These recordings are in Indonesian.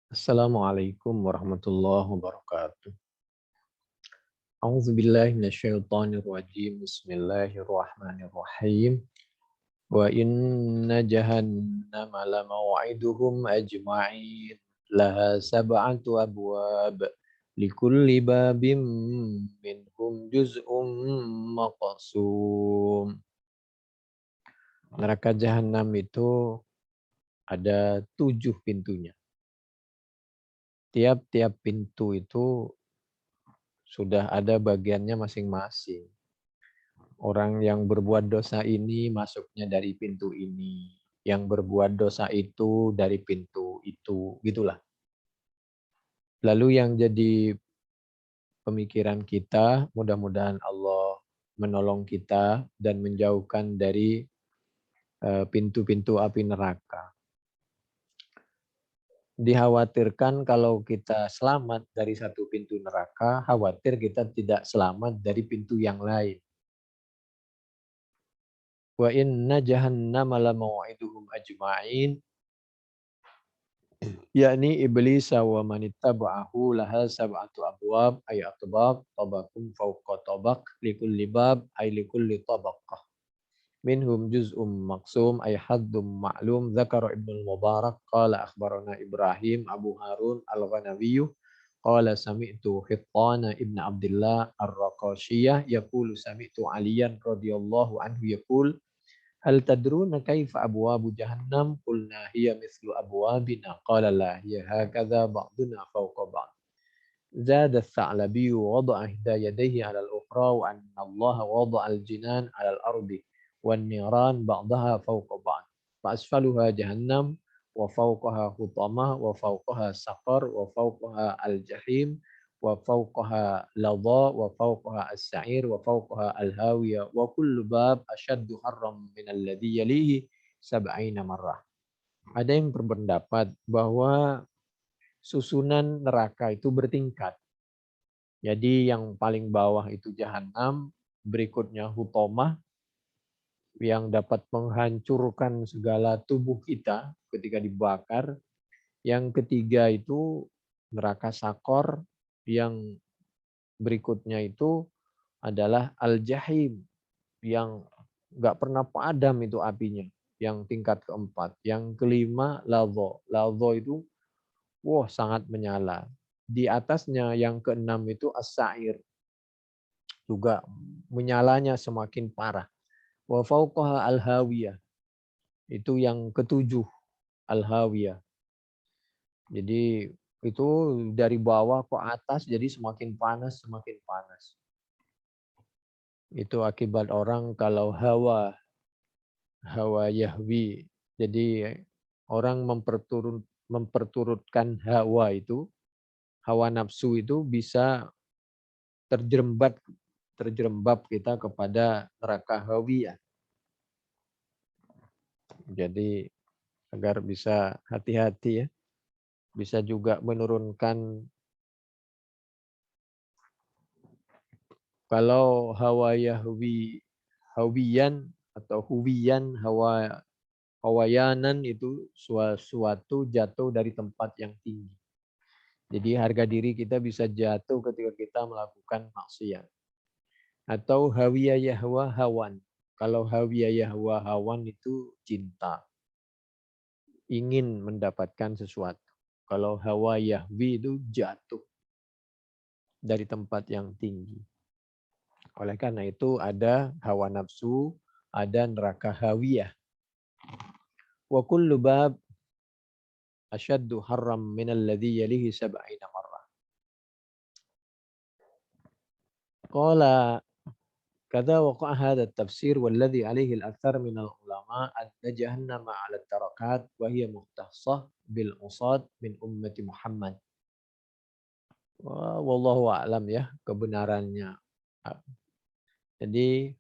Assalamualaikum warahmatullahi wabarakatuh. A'udzu billahi minasyaitonir rajim. Bismillahirrahmanirrahim. Wa inna jahannama lamau'iduhum ajma'in. Laha sab'atu abwab. Likulli babim minhum juz'um maqsum. Neraka jahanam itu ada 7 pintunya. Tiap-tiap pintu itu sudah ada bagiannya masing-masing. Orang yang berbuat dosa ini masuknya dari pintu ini. Yang berbuat dosa itu dari pintu itu. Gitulah. Lalu yang jadi pemikiran kita, mudah-mudahan Allah menolong kita dan menjauhkan dari pintu-pintu api neraka. Dikhawatirkan kalau kita selamat dari satu pintu neraka, khawatir kita tidak selamat dari pintu yang lain. Wa inna jahannama lamau'iduhum ajma'in, yakni iblis wa man ittaba'ahu laha sab'atu abwab ay atbaq tabaqum fawqa tabaq likulli bab ay likulli tabaqah minhum juz'um maqsum ay haddum ma'lum. Dzakara Ibnu Mubarak qala akhbarana Ibrahim Abu Harun Al-Ghanawi qala sami'tu Hittana ibn Abdullah Ar-Raqashiyah yaqulu sami'tu Aliyan radhiyallahu anhu yaqul hal tadruna kaifa abwabu jahannam? Qulna hiya mislu abwabina. Qala la hiya hakadha ba'duna fawqa ba'd. زاد الثعلبي ووضع إحدى يديه على الأخرى وأن الله وضع الجنان على الأرض والنيران بعضها فوق بعض فأسفلها جهنم وفوقها حطمة وفوقها سقر وفوقها الجحيم وفوقها لظى وفوقها السعير وفوقها الهاوية وكل باب أشد حرا من الذي يليه 70 مرة. Ada yang berpendapat bahwa susunan neraka itu bertingkat. Jadi yang paling bawah itu jahanam, berikutnya hutomah yang dapat menghancurkan segala tubuh kita ketika dibakar. Yang ketiga itu neraka sakor, yang berikutnya itu adalah al-jahim yang nggak pernah padam itu apinya, yang tingkat keempat. Yang kelima ladho. Ladho itu wah sangat menyala. Di atasnya yang keenam itu as-sa'ir, juga menyalanya semakin parah. Wa fauqaha al-hawiyah, itu yang ketujuh al-hawiyah. Jadi itu dari bawah ke atas jadi semakin panas, semakin panas. Itu akibat orang kalau hawa yahwi. Jadi orang memperturutkan hawa itu, hawa nafsu itu bisa terjerembab terjerembab kita kepada neraka hawiyah. Jadi agar bisa hati-hati ya. Bisa juga menurunkan, kalau hawa yahwi hawiyan atau huwiyan hawayanan itu suatu jatuh dari tempat yang tinggi. Jadi harga diri kita bisa jatuh ketika kita melakukan maksiat. Atau hawiya yahwa hawan. Kalau hawiya yahwa hawan itu cinta, ingin mendapatkan sesuatu. Kalau hawa yahwi itu jatuh dari tempat yang tinggi. Oleh karena itu ada hawa nafsu, ada neraka hawiyah. Wa kullu bab asyaddu harram min alladhi yalihi sab'ina marrah. Qala kadza waqa'a hadha at-tafsir walladhi alayhi al-akthar min al-ulama anna jahannama 'ala at-tarakat wa hiya mukhtassah bil usad min ummati Muhammad. Wallahu a'lam ya kebenarannya. Jadi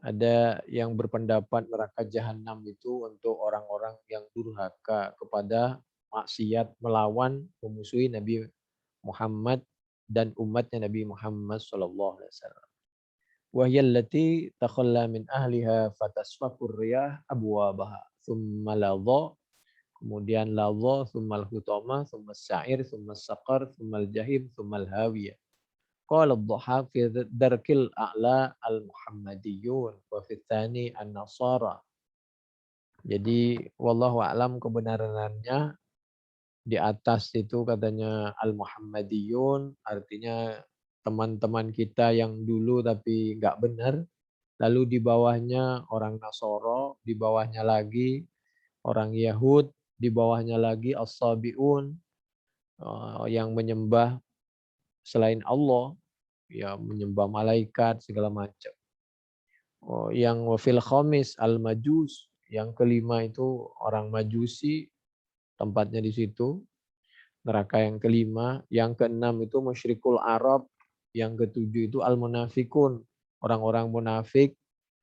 ada yang berpendapat neraka jahanam itu untuk orang-orang yang durhaka kepada maksiat, melawan, memusuhi Nabi Muhammad dan umatnya Nabi Muhammad sallallahu alaihi wasallam. Wa hiya allati takhalla min ahliha fatasfaqur riyah abwabaha thumma ladha kemudian ladha, tsummal hutama, tsummas sa'ir, tsummas saqar, tsummal jahim, tsummal hawiyah. Qala ad-Dhahhak fi darkil a'la al-Muhammadiyun wa fi tsani an-Nasara. Jadi wallahu a'lam kebenarannya di atas itu katanya al-Muhammadiyun, artinya teman-teman kita yang dulu tapi nggak benar. Lalu di bawahnya orang Nasoro, di bawahnya lagi orang Yahud, di bawahnya lagi as-Sabi'un, yang menyembah selain Allah, ya menyembah malaikat segala macam. Yang wafil khamis al-Majus, yang kelima itu orang Majusi, tempatnya di situ. Neraka yang kelima, yang keenam itu musyrikul Arab, yang ketujuh itu al-munafikun, orang-orang munafik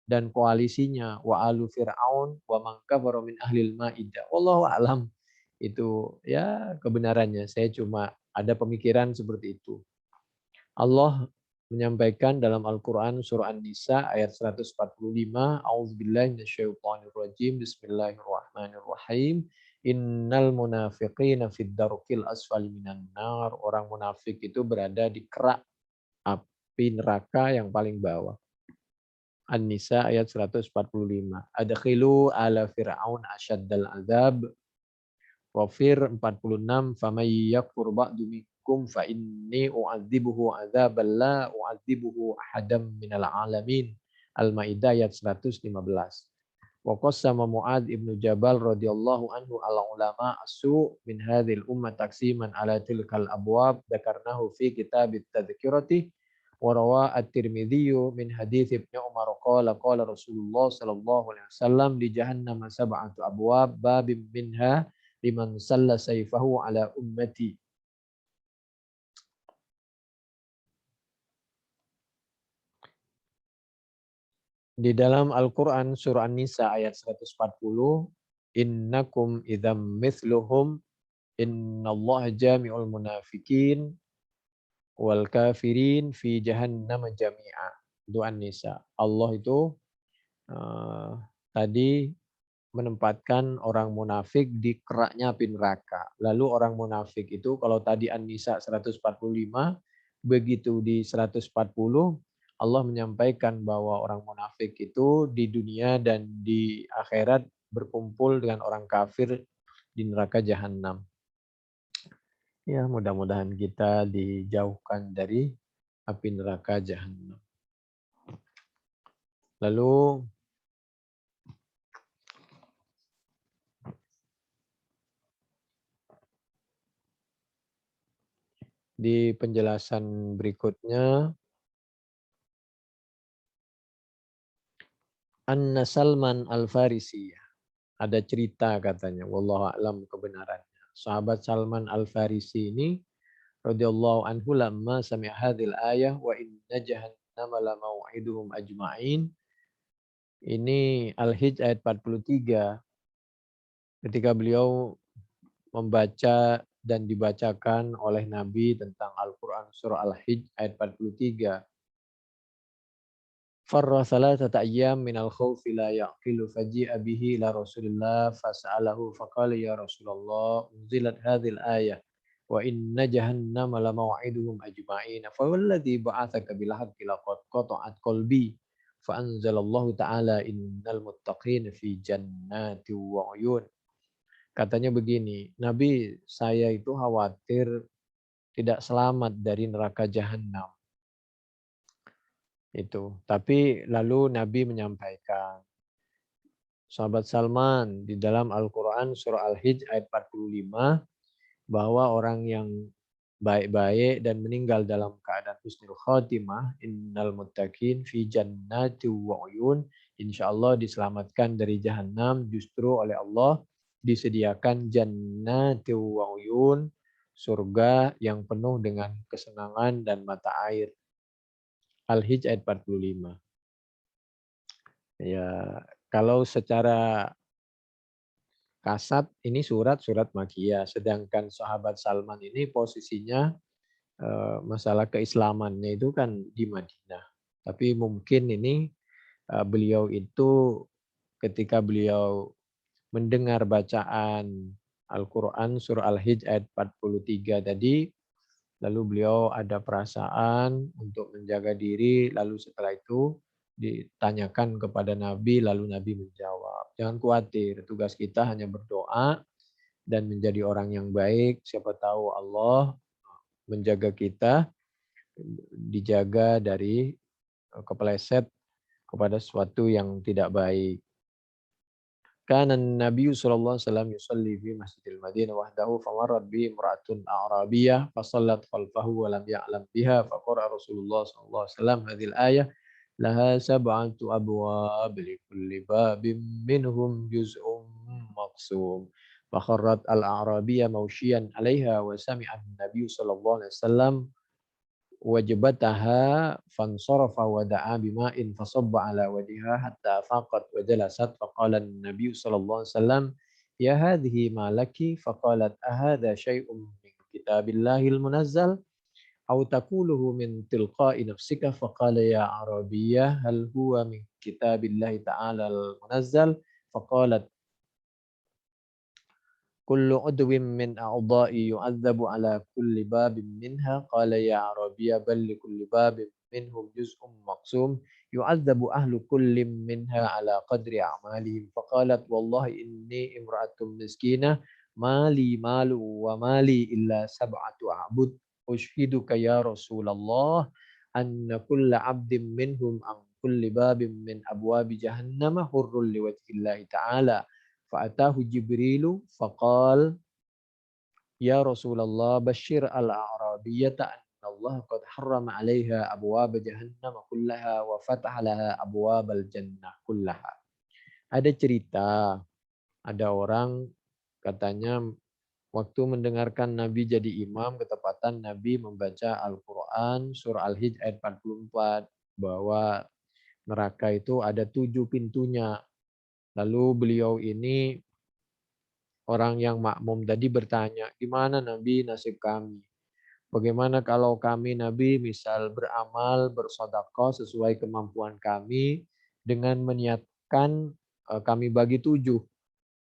dan koalisinya, wa alu fir'aun wa man kafara min ahlil maidah. Wallahu a'lam. Itu ya kebenarannya. Saya cuma ada pemikiran seperti itu. Allah menyampaikan dalam Al-Qur'an surah An-Nisa ayat 145, A'udzubillahi minasyaitonirrajim. Bismillahirrahmanirrahim. Innal munafiqina fid darkil asfali minan nar. Orang munafik itu berada di kerak api neraka yang paling bawah. An-Nisa ayat 145. Adkhilu ala fir'aun asyaddal azab. Wafir 46. Famay yakfur ba'du minkum fa inni u'adzibuhu azabal la u'adzibuhu ahadam minal alamin. Al-Maidah ayat 115. Wa qassama Mu'adz ibnu Jabal radhiyallahu anhu ala ulama as-su' min hadhil ummah taksiman ala tilkal abwab dzakarnahu fi kitabit tadhkirati wa rawa at-Tirmidzi min hadits Ibnu Umar qala qala Rasulullah sallallahu alaihi wasallam di jahannam sab'atu abwab babim minha liman salla sayfahu ala ummati. Di dalam Al-Quran surah An-Nisa ayat 140, innakum idzam mithluhum innallaha jami'ul munafikin wal kafirin fi jahannam jami'a. Itu An-Nisa. Allah itu tadi menempatkan orang munafik di keraknya api neraka. Lalu orang munafik itu kalau tadi An-Nisa 145, begitu di 140 Allah menyampaikan bahwa orang munafik itu di dunia dan di akhirat berkumpul dengan orang kafir di neraka jahanam. Ya, mudah-mudahan kita dijauhkan dari api neraka jahanam. Lalu di penjelasan berikutnya, Anna Salman Al-Farisi. Ada cerita katanya, wallahu a'lam kebenarannya. Sahabat Salman Al-Farisi ini radhiyallahu anhu lamma sami'a hadhil ayah wa inna jahannama la mau'iduhum ajma'in. Ini Al-Hijj ayat 43. Ketika beliau membaca dan dibacakan oleh Nabi tentang Al-Qur'an surah Al-Hijj ayat 43. Farra thalathata ayyam minal khawfi la yaqilu faji'a bihi ila Rasulillah fas'alahu faqala ya Rasulullah unzilat hadhil ayah wa inna jahannama la maw'iduhum ajma'in fa walladhi ba'athaka bil haqqi laqad qata'at qalbi fa anzalallahu ta'ala innal muttaqina fi jannati wa 'uyun. Katanya begini, Nabi, saya itu khawatir tidak selamat dari neraka jahanam. Itu. Tapi lalu Nabi menyampaikan, sahabat Salman di dalam Al-Quran surah Al-Hijj ayat 45 bahwa orang yang baik-baik dan meninggal dalam keadaan husnul khotimah, innal muttaqin fi jannati wa uyun, insyaallah diselamatkan dari jahanam justru oleh Allah disediakan jannati wa uyun, surga yang penuh dengan kesenangan dan mata air. Al-Hijj ayat 45. Ya, kalau secara kasat ini surat-surat Makkiyah, sedangkan sahabat Salman ini posisinya masalah keislamannya itu kan di Madinah. Tapi mungkin ini beliau itu ketika beliau mendengar bacaan Al-Quran surah Al-Hijj ayat 43 tadi. Lalu beliau ada perasaan untuk menjaga diri, lalu setelah itu ditanyakan kepada Nabi, lalu Nabi menjawab. Jangan khawatir, tugas kita hanya berdoa dan menjadi orang yang baik. Siapa tahu Allah menjaga kita, dijaga dari kepeleset kepada sesuatu yang tidak baik. Kana Nabi sallallahu alaihi wasallam yusalli fi Masjidil Madinah wahdahu famarrat bi imra'atun a'rabiyyah fasallat khalfahu wa lam ya'lam biha faqara Rasulullah sallallahu alaihi wasallam hadhil ayah laha sab'atu abwab likulli babin minhum juz'un maqsum fakharrat al-a'rabiyyah mawshiyan 'alaiha wa sami'a an-nabiy sallallahu alaihi wasallam wajibataha fansarafa wa da'a bima'in fasabba ala wajhiha hatta faqat wa jalasat faqala an-nabiy sallallahu alaihi wasallam ya hadhihi ma laki faqalat ahadha syai'un min kitabillahil munazzal aw taquluhu min tilqa'i nafsika faqala ya arabiyyah hal huwa min kitabillahi ta'ala al-munazzal faqalat kullu udwin min a'dha'i yu'adzabu ala kulli babin minha qala ya arabiyya bal li kulli babin minhum juz'un maqsum yu'adzabu ahlu kullin minha ala qadri a'malihim faqalat wallahi inni imra'atun miskinah mali malu wa mali illa sab'atu a'bud ushhiduka ya Rasulullah anna kulla 'abdin minhum an kulli babin min abwabi jahannama hurrun liwajhillahi ta'ala fa'atahu Jibrilu faqal ya Rasulullah bashir al-a'rabiyyata anna Allah qad harrama 'alaiha abwaab jahannam kullaha wa fataha laha abwaabal jannah kullaha. Ada cerita, ada orang katanya waktu mendengarkan Nabi jadi imam, ketepatan Nabi membaca Al-Quran surah Al-Hijj ayat 44 bahwa neraka itu ada 7 pintunya. Lalu beliau ini orang yang makmum tadi bertanya, gimana Nabi nasib kami? Bagaimana kalau kami Nabi misal beramal, bersedekah sesuai kemampuan kami dengan meniatkan kami bagi 7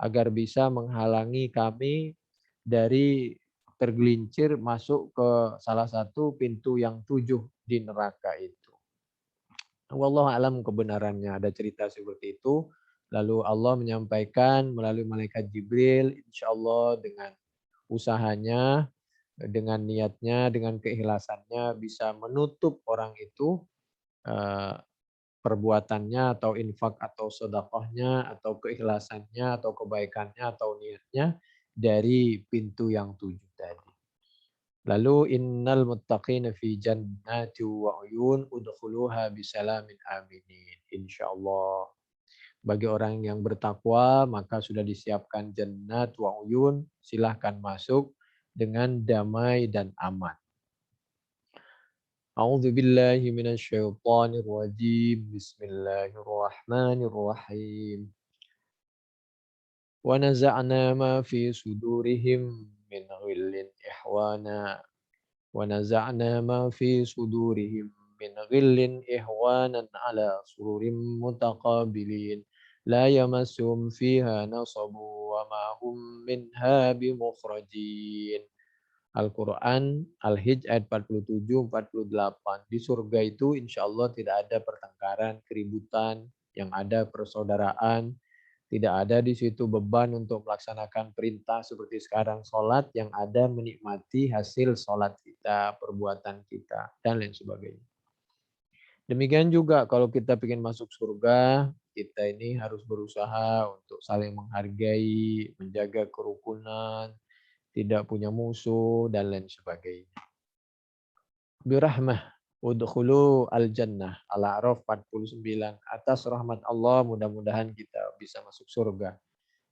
agar bisa menghalangi kami dari tergelincir masuk ke salah satu pintu yang 7 di neraka itu. Wallahu alam kebenarannya, ada cerita seperti itu. Lalu Allah menyampaikan melalui malaikat Jibril, insya Allah dengan usahanya, dengan niatnya, dengan keikhlasannya bisa menutup orang itu eh, perbuatannya atau infak atau sedekahnya atau keikhlasannya atau kebaikannya atau niatnya dari pintu yang 7 tadi. Lalu innal muttaqina fi jannati wa uyun udkhuluha bisalamin aminin. Insyaallah. Bagi orang yang bertakwa maka sudah disiapkan jannat wa uyun, silahkan masuk dengan damai dan aman. A'udzu billahi minasyaitonir rajim. Bismillahirrahmanirrahim. Wa naza'na ma fi sudurihim min ghillin ihwana ونزعنا ما في صدورهم من غل إخوانا على سرر متقابلين لا يمسهم فيها نصب وما هم منها بمخرجين. Al-Quran Al-Hijj ayat 47-48. Di surga itu insya Allah tidak ada pertengkaran, keributan, yang ada persaudaraan. Tidak ada di situ beban untuk melaksanakan perintah seperti sekarang sholat, yang ada menikmati hasil sholat kita, perbuatan kita, dan lain sebagainya. Demikian juga kalau kita ingin masuk surga, kita ini harus berusaha untuk saling menghargai, menjaga kerukunan, tidak punya musuh, dan lain sebagainya. Birahmah udkhulu al-jannah. Al-A'raf 49. Atas rahmat Allah mudah-mudahan kita bisa masuk surga.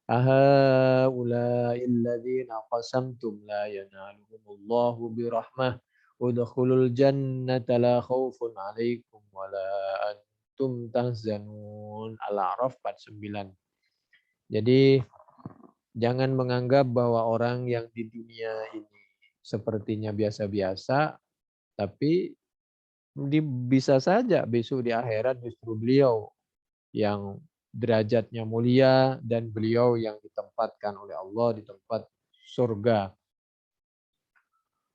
Ahaula'il ladzina qasamtum la yanaluhumullahu birahmah udkhulul jannata la khaufun 'alaikum wa la antum tahzanun. Al-A'raf 49. Jadi jangan menganggap bahwa orang yang di dunia ini sepertinya biasa-biasa, tapi bisa saja besok di akhirat justru beliau yang derajatnya mulia dan beliau yang ditempatkan oleh Allah di tempat surga.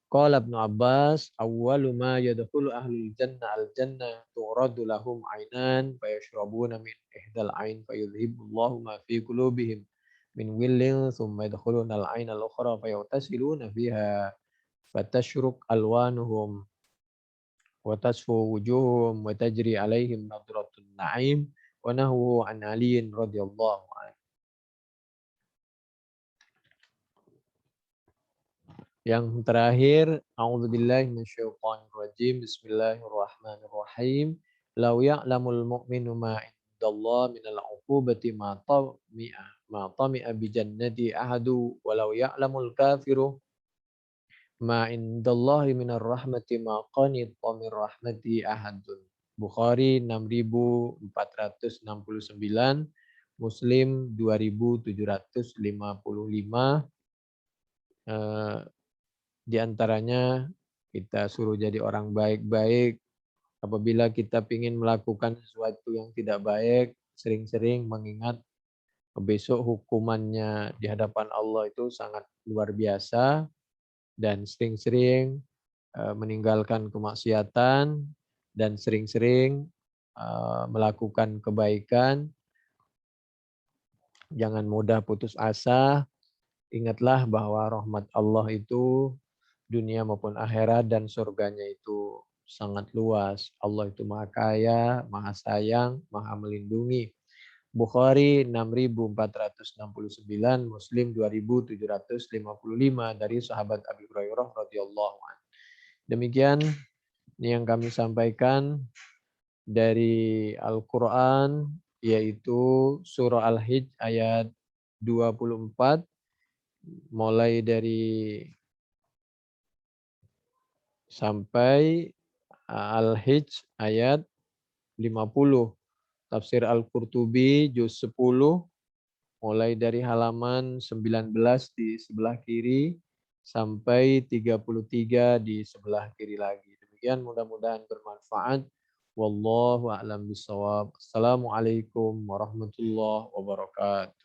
Qala Ibnu Abbas, awwalu ma yadkhulu ahlul jannah al-jannah tu'radu lahum 'ainan fayashrabuna min ihdal 'ain fayudhhibullahu ma fi qulubihim min willin thumma yadkhuluna al-'aina al-ukhra fayagtasiluna fiha fatashruk alwanuhum wa tasfu wujuhum wa tajri 'alaihim nadratun na'im wa nahwu an aliyin radhiyallahu anhu. Yang terakhir, a'udzubillahi minasyaitonirrajim. Bismillahirrahmanirrahim. Lau ya'lamul mu'minu ma indallah minal 'uqubati ma tami'a bi jannati ahadu walau ya'lamul kafiru ma indallahi minar rahmati ma qanita min rahmati ahadun. Bukhari 6469, Muslim 2755. Di antaranya kita suruh jadi orang baik-baik. Apabila kita ingin melakukan sesuatu yang tidak baik, sering-sering mengingat besok hukumannya di hadapan Allah itu sangat luar biasa, dan sering-sering meninggalkan kemaksiatan dan sering-sering melakukan kebaikan. Jangan mudah putus asa. Ingatlah bahwa rahmat Allah itu dunia maupun akhirat dan surganya itu sangat luas. Allah itu maha kaya, maha sayang, maha melindungi. Bukhari 6469, Muslim 2755 dari sahabat Abi Hurairah radhiyallahu anhu. Demikian yang kami sampaikan dari Al-Qur'an, yaitu surah Al-Hijj ayat 24 mulai dari sampai Al-Hijj ayat 50. Tafsir Al-Qurtubi juz 10 mulai dari halaman 19 di sebelah kiri sampai 33 di sebelah kiri lagi. Demikian, mudah-mudahan bermanfaat. Wallahu a'lam bishawab. Assalamualaikum warahmatullahi wabarakatuh.